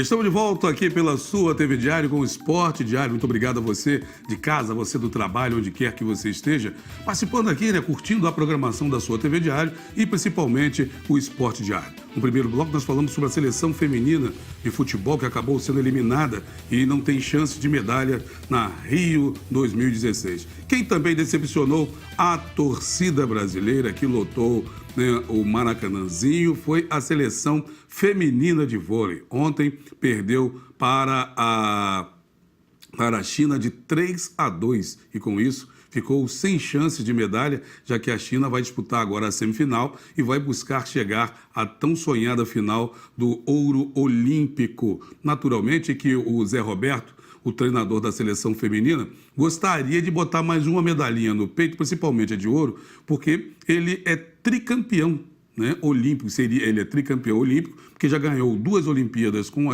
Estamos de volta aqui pela sua TV Diário com o Esporte Diário. Muito obrigado a você de casa, a você do trabalho, onde quer que você esteja, participando aqui, curtindo a programação da sua TV Diário e principalmente o Esporte Diário. No primeiro bloco nós falamos sobre a seleção feminina de futebol que acabou sendo eliminada e não tem chance de medalha na Rio 2016. Quem também decepcionou a torcida brasileira que lotou o Maracanãzinho foi a seleção feminina de vôlei. Ontem perdeu para a China de 3-2 e com isso ficou sem chance de medalha, já que a China vai disputar agora a semifinal e vai buscar chegar à tão sonhada final do ouro olímpico. Naturalmente que o Zé Roberto, o treinador da seleção feminina, gostaria de botar mais uma medalhinha no peito, principalmente a de ouro, porque ele é tricampeão, olímpico. Ele é tricampeão olímpico, porque já ganhou 2 Olimpíadas com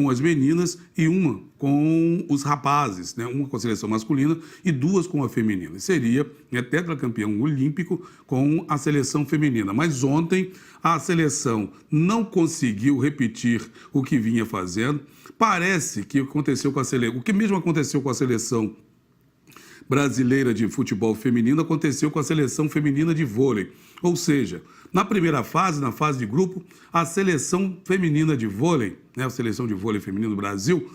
as meninas e uma com os rapazes, uma com a seleção masculina e 2 com a feminina. Seria tetracampeão olímpico com a seleção feminina. Mas ontem a seleção não conseguiu repetir o que vinha fazendo. Parece que aconteceu com a seleção, o que mesmo aconteceu com a seleção brasileira de futebol feminino aconteceu com a seleção feminina de vôlei. Ou seja, na primeira fase, na fase de grupo, a seleção feminina de vôlei, a seleção de vôlei feminino do Brasil,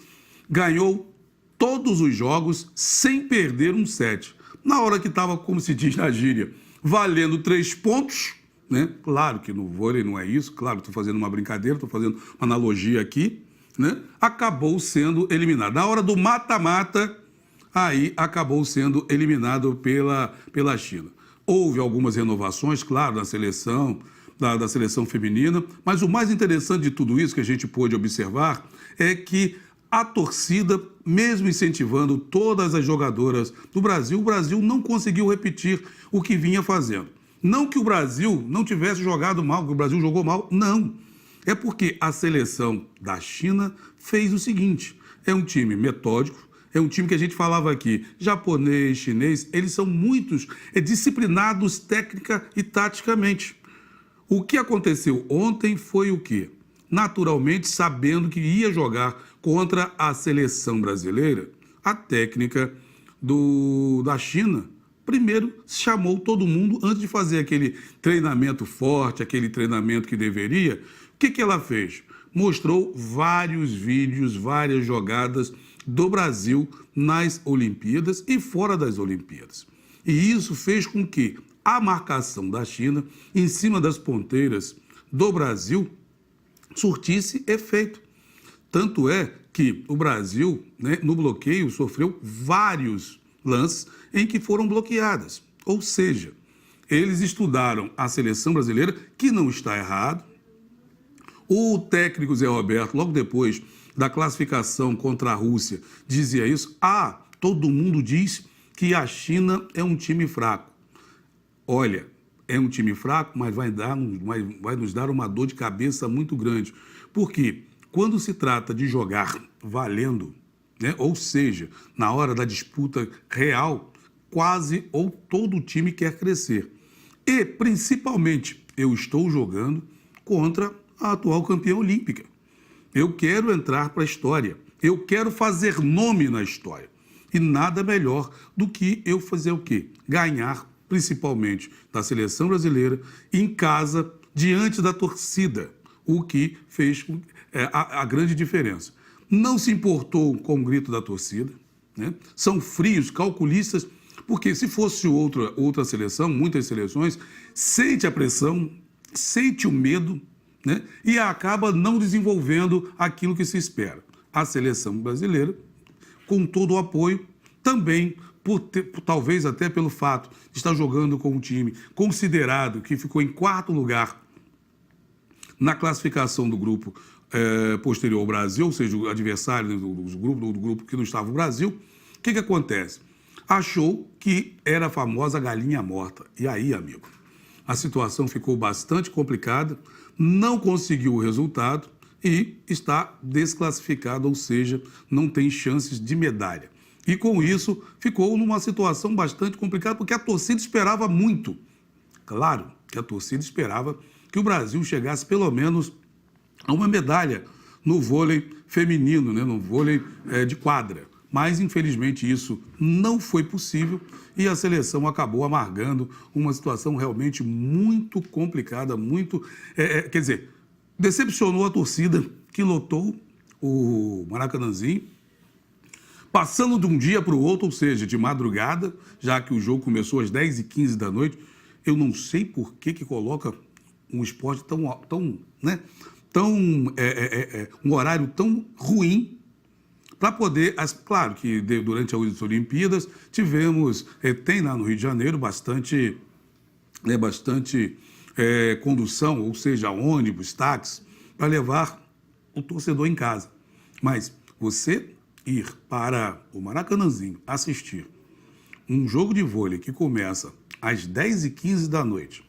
ganhou todos os jogos sem perder um set. Na hora que estava, como se diz na gíria, valendo 3 pontos, Claro que no vôlei não é isso, claro, estou fazendo uma brincadeira, estou fazendo uma analogia aqui, acabou sendo eliminado. Na hora do mata-mata, aí acabou sendo eliminado pela China. Houve algumas renovações, claro, da seleção feminina, mas o mais interessante de tudo isso que a gente pôde observar é que a torcida, mesmo incentivando todas as jogadoras do Brasil, o Brasil não conseguiu repetir o que vinha fazendo. Não que o Brasil não tivesse jogado mal, que o Brasil jogou mal, não. É porque a seleção da China fez o seguinte, é um time metódico, é um time que a gente falava aqui, japonês, chinês, eles são muitos disciplinados técnica e taticamente. O que aconteceu ontem foi o quê? Naturalmente, sabendo que ia jogar contra a seleção brasileira, a técnica da China, primeiro chamou todo mundo, antes de fazer aquele treinamento forte, aquele treinamento que deveria, o que ela fez? Mostrou vários vídeos, várias jogadas do Brasil nas Olimpíadas e fora das Olimpíadas. E isso fez com que a marcação da China em cima das ponteiras do Brasil surtisse efeito. Tanto é que o Brasil, no bloqueio, sofreu vários lances em que foram bloqueadas. Ou seja, eles estudaram a seleção brasileira, que não está errado. O técnico Zé Roberto, logo depois da classificação contra a Rússia, dizia isso. Todo mundo diz que a China é um time fraco. Olha, é um time fraco, mas vai nos dar uma dor de cabeça muito grande. Porque quando se trata de jogar valendo, ou seja, na hora da disputa real, quase ou todo time quer crescer. E, principalmente, eu estou jogando contra a atual campeã olímpica. Eu quero entrar para a história. Eu quero fazer nome na história. E nada melhor do que eu fazer o quê? Ganhar, principalmente, da seleção brasileira, em casa, diante da torcida. O que fez a grande diferença. Não se importou com o grito da torcida. São frios, calculistas, porque se fosse outra seleção, muitas seleções, sente a pressão, sente o medo, e acaba não desenvolvendo aquilo que se espera. A seleção brasileira, com todo o apoio, também, talvez até pelo fato de estar jogando com um time considerado que ficou em 4º lugar na classificação do grupo posterior ao Brasil, ou seja, o adversário do grupo que não estava o Brasil, o que acontece? Achou que era a famosa galinha morta. E aí, amigo, a situação ficou bastante complicada, não conseguiu o resultado e está desclassificado, ou seja, não tem chances de medalha. E com isso ficou numa situação bastante complicada, porque a torcida esperava muito. Claro que a torcida esperava que o Brasil chegasse pelo menos a uma medalha no vôlei feminino, né, no vôlei de quadra. Mas, infelizmente, isso não foi possível e a seleção acabou amargando uma situação realmente muito complicada, quer dizer, decepcionou a torcida que lotou o Maracanãzinho, passando de um dia para o outro, ou seja, de madrugada, já que o jogo começou às 10h15 da noite. Eu não sei por que coloca um esporte um horário tão ruim para poder... Claro que durante as Olimpíadas tivemos, tem lá no Rio de Janeiro bastante condução, ou seja, ônibus, táxi, para levar o torcedor em casa. Mas você ir para o Maracanãzinho assistir um jogo de vôlei que começa às 10h15 da noite,